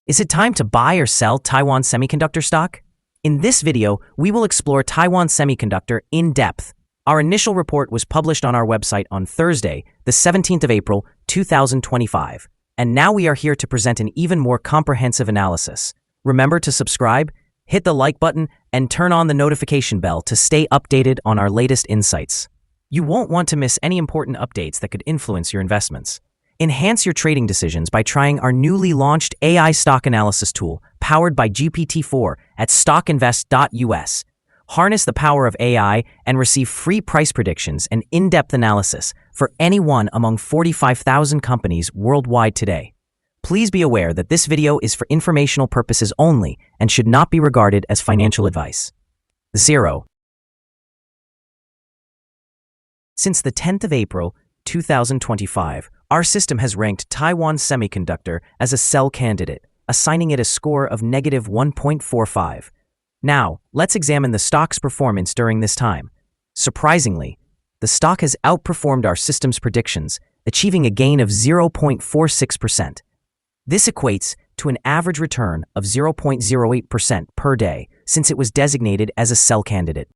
Is it time to buy or sell Taiwan Semiconductor stock? In this video, we will explore Taiwan Semiconductor in depth. Our initial report was published on our website on Thursday, the 17th of April, 2025. And now we are here to present an even more comprehensive analysis. Remember to subscribe, hit the like button, and turn on the notification bell to stay updated on our latest insights. You won't want to miss any important updates that could influence your investments. Enhance your trading decisions by trying our newly launched AI stock analysis tool powered by GPT-4 at StockInvest.us. Harness the power of AI and receive free price predictions and in-depth analysis for any one among 45,000 companies worldwide today. Please be aware that this video is for informational purposes only and should not be regarded as financial advice. 0. Since the 10th of April, 2025, our system has ranked Taiwan Semiconductor as a sell candidate, assigning it a score of -1.45. Now, let's examine the stock's performance during this time. Surprisingly, the stock has outperformed our system's predictions, achieving a gain of 0.46%. This equates to an average return of 0.08% per day since it was designated as a sell candidate.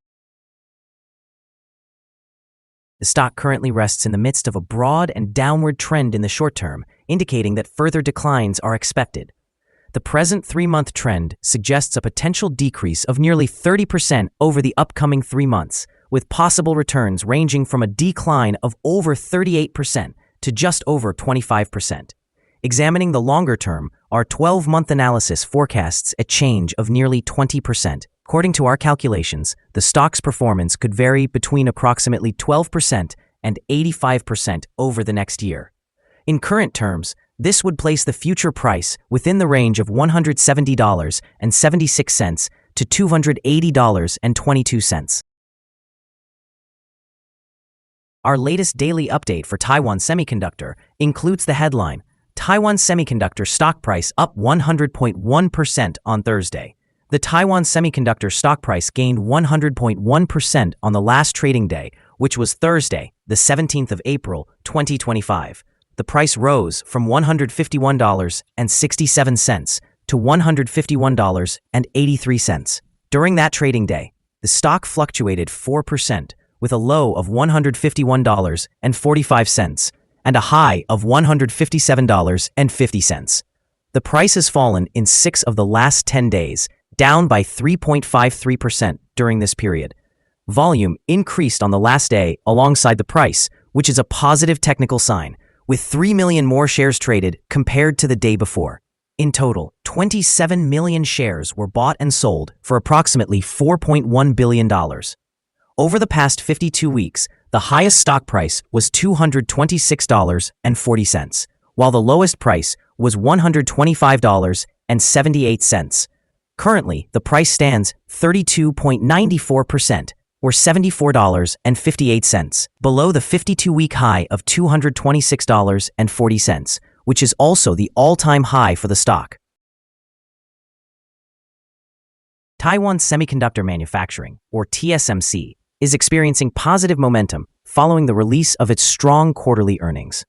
The stock currently rests in the midst of a broad and downward trend in the short term, indicating that further declines are expected. The present 3-month trend suggests a potential decrease of nearly 30% over the upcoming 3 months, with possible returns ranging from a decline of over 38% to just over 25%. Examining the longer term, our 12-month analysis forecasts a change of nearly 20%. According to our calculations, the stock's performance could vary between approximately 12% and 85% over the next year. In current terms, this would place the future price within the range of $170.76 to $280.22. Our latest daily update for Taiwan Semiconductor includes the headline, Taiwan Semiconductor stock price up 100.1% on Thursday. The Taiwan Semiconductor stock price gained 100.1% on the last trading day, which was Thursday, the 17th of April, 2025. The price rose from $151.67 to $151.83. During that trading day, the stock fluctuated 4%, with a low of $151.45 and a high of $157.50. The price has fallen in 6 of the last 10 days, down by 3.53% during this period. Volume increased on the last day alongside the price, which is a positive technical sign, with 3 million more shares traded compared to the day before. In total, 27 million shares were bought and sold for approximately $4.1 billion. Over the past 52 weeks, the highest stock price was $226.40, while the lowest price was $125.78. Currently, the price stands 32.94%, or $74.58, below the 52-week high of $226.40, which is also the all-time high for the stock. Taiwan Semiconductor Manufacturing, or TSMC, is experiencing positive momentum following the release of its strong quarterly earnings.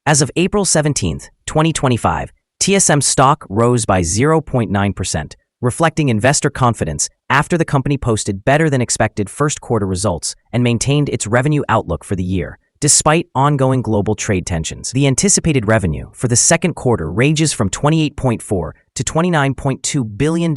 As of April 17, 2025, TSM stock rose by 0.9%, reflecting investor confidence after the company posted better-than-expected first-quarter results and maintained its revenue outlook for the year. Despite ongoing global trade tensions, the anticipated revenue for the second quarter ranges from $28.4 to $29.2 billion,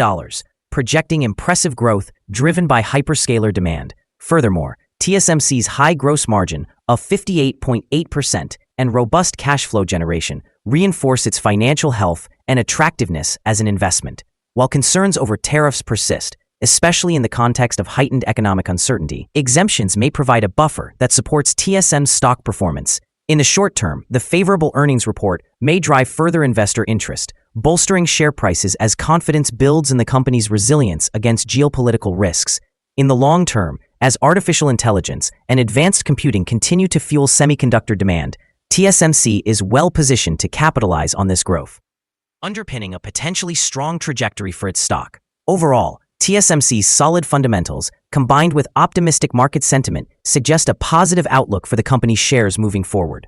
projecting impressive growth driven by hyperscaler demand. Furthermore, TSMC's high gross margin of 58.8% and robust cash flow generation reinforce its financial health and attractiveness as an investment. While concerns over tariffs persist, especially in the context of heightened economic uncertainty, exemptions may provide a buffer that supports TSM's stock performance. In the short term, the favorable earnings report may drive further investor interest, bolstering share prices as confidence builds in the company's resilience against geopolitical risks. In the long term, as artificial intelligence and advanced computing continue to fuel semiconductor demand, TSMC is well positioned to capitalize on this growth, underpinning a potentially strong trajectory for its stock. Overall, TSMC's solid fundamentals, combined with optimistic market sentiment, suggest a positive outlook for the company's shares moving forward.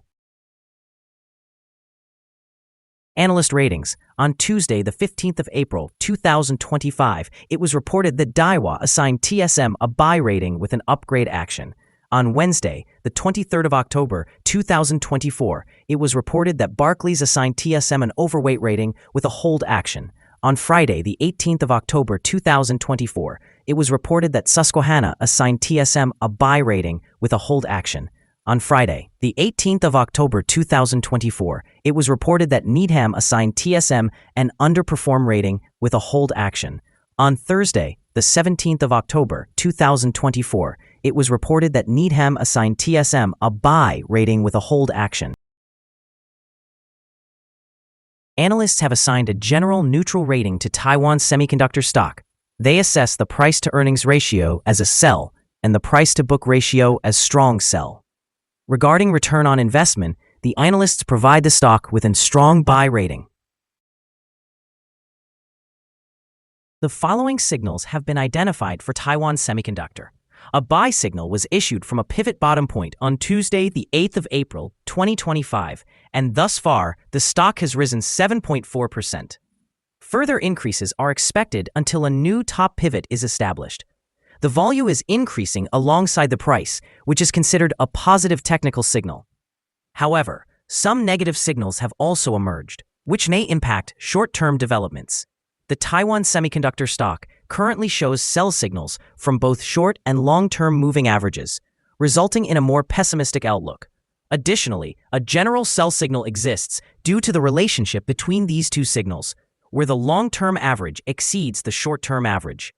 Analyst ratings. On Tuesday, the 15th of April, 2025, it was reported that Daiwa assigned TSM a buy rating with an upgrade action. On Wednesday, the 23rd of October, 2024, it was reported that Barclays assigned TSM an overweight rating with a hold action. On Friday, the 18th of October, 2024, it was reported that Susquehanna assigned TSM a buy rating with a hold action. On Friday, the 18th of October 2024, it was reported that Needham assigned TSM an underperform rating with a hold action. On Thursday, the 17th of October 2024, it was reported that Needham assigned TSM a buy rating with a hold action. Analysts have assigned a general neutral rating to Taiwan Semiconductor stock. They assess the price-to-earnings ratio as a sell and the price-to-book ratio as strong sell. Regarding return on investment, the analysts provide the stock with a strong buy rating. The following signals have been identified for Taiwan Semiconductor. A buy signal was issued from a pivot bottom point on Tuesday, the 8th of April, 2025, and thus far, the stock has risen 7.4%. Further increases are expected until a new top pivot is established. The volume is increasing alongside the price, which is considered a positive technical signal. However, some negative signals have also emerged, which may impact short-term developments. The Taiwan Semiconductor stock currently shows sell signals from both short and long-term moving averages, resulting in a more pessimistic outlook. Additionally, a general sell signal exists due to the relationship between these two signals, where the long-term average exceeds the short-term average.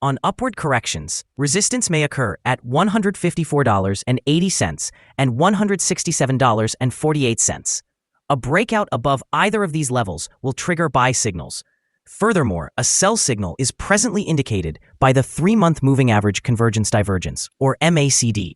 On upward corrections, resistance may occur at $154.80 and $167.48. A breakout above either of these levels will trigger buy signals. Furthermore, a sell signal is presently indicated by the 3-month moving average convergence divergence, or MACD.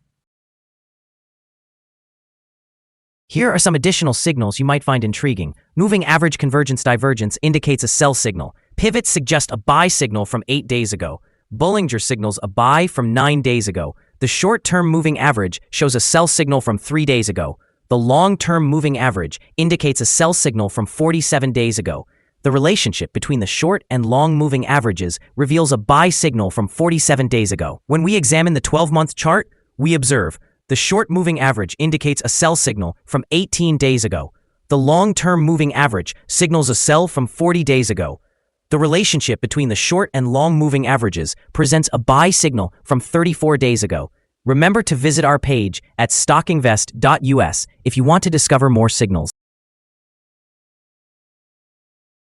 Here are some additional signals you might find intriguing. Moving average convergence divergence indicates a sell signal. Pivots suggest a buy signal from 8 days ago. Bollinger signals a buy from 9 days ago. The short-term moving average shows a sell signal from 3 days ago. The long-term moving average indicates a sell signal from 47 days ago. The relationship between the short and long moving averages reveals a buy signal from 47 days ago. When we examine the 12-month chart, we observe the short moving average indicates a sell signal from 18 days ago. The long-term moving average signals a sell from 40 days ago. The relationship between the short and long moving averages presents a buy signal from 34 days ago. Remember to visit our page at StockInvest.us if you want to discover more signals.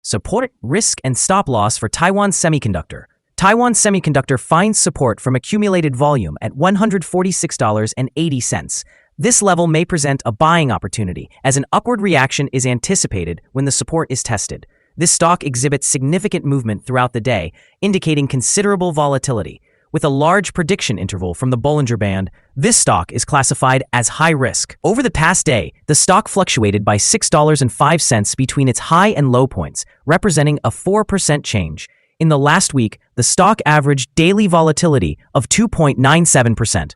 Support, risk, and stop loss for Taiwan Semiconductor. Taiwan Semiconductor finds support from accumulated volume at $146.80. This level may present a buying opportunity, as an upward reaction is anticipated when the support is tested. This stock exhibits significant movement throughout the day, indicating considerable volatility. With a large prediction interval from the Bollinger Band, this stock is classified as high risk. Over the past day, the stock fluctuated by $6.05 between its high and low points, representing a 4% change. In the last week, the stock averaged daily volatility of 2.97%.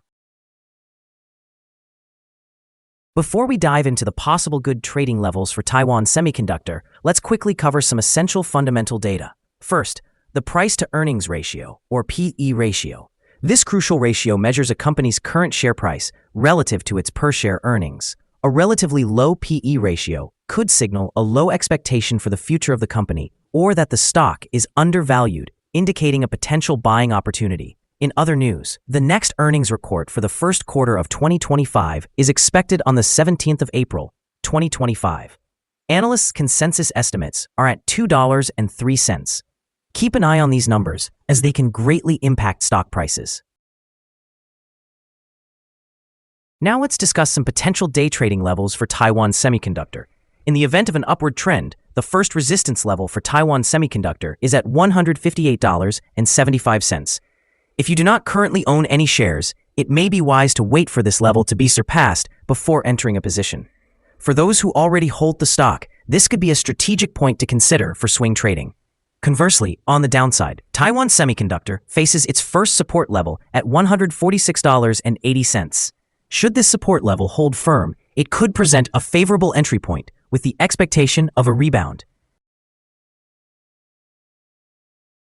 Before we dive into the possible good trading levels for Taiwan Semiconductor, let's quickly cover some essential fundamental data. First, the price-to-earnings ratio, or PE ratio. This crucial ratio measures a company's current share price relative to its per-share earnings. A relatively low PE ratio could signal a low expectation for the future of the company, or that the stock is undervalued, indicating a potential buying opportunity. In other news, the next earnings report for the first quarter of 2025 is expected on the 17th of April, 2025. Analysts' consensus estimates are at $2.03. Keep an eye on these numbers, as they can greatly impact stock prices. Now let's discuss some potential day trading levels for Taiwan Semiconductor. In the event of an upward trend, the first resistance level for Taiwan Semiconductor is at $158.75. If you do not currently own any shares, it may be wise to wait for this level to be surpassed before entering a position. For those who already hold the stock, this could be a strategic point to consider for swing trading. Conversely, on the downside, Taiwan Semiconductor faces its first support level at $146.80. Should this support level hold firm, it could present a favorable entry point, with the expectation of a rebound.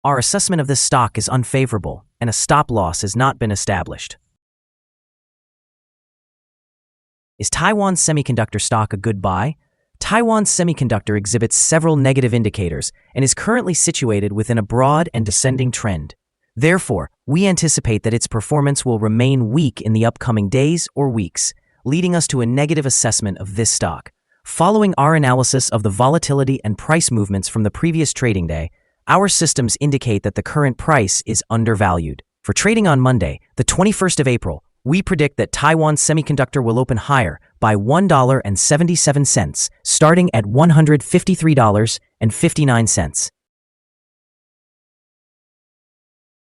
Our assessment of this stock is unfavorable, and a stop loss has not been established. Is Taiwan Semiconductor stock a good buy? Taiwan Semiconductor exhibits several negative indicators and is currently situated within a broad and descending trend. Therefore, we anticipate that its performance will remain weak in the upcoming days or weeks, leading us to a negative assessment of this stock. Following our analysis of the volatility and price movements from the previous trading day, our systems indicate that the current price is undervalued. For trading on Monday, the 21st of April, we predict that Taiwan Semiconductor will open higher by $1.77, starting at $153.59.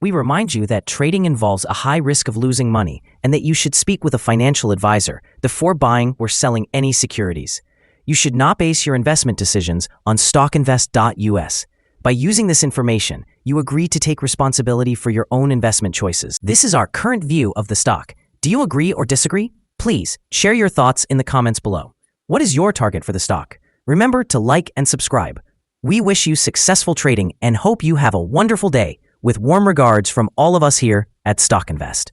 We remind you that trading involves a high risk of losing money and that you should speak with a financial advisor before buying or selling any securities. You should not base your investment decisions on StockInvest.us. By using this information, you agree to take responsibility for your own investment choices. This is our current view of the stock. Do you agree or disagree? Please share your thoughts in the comments below. What is your target for the stock? Remember to like and subscribe. We wish you successful trading and hope you have a wonderful day. With warm regards from all of us here at StockInvest.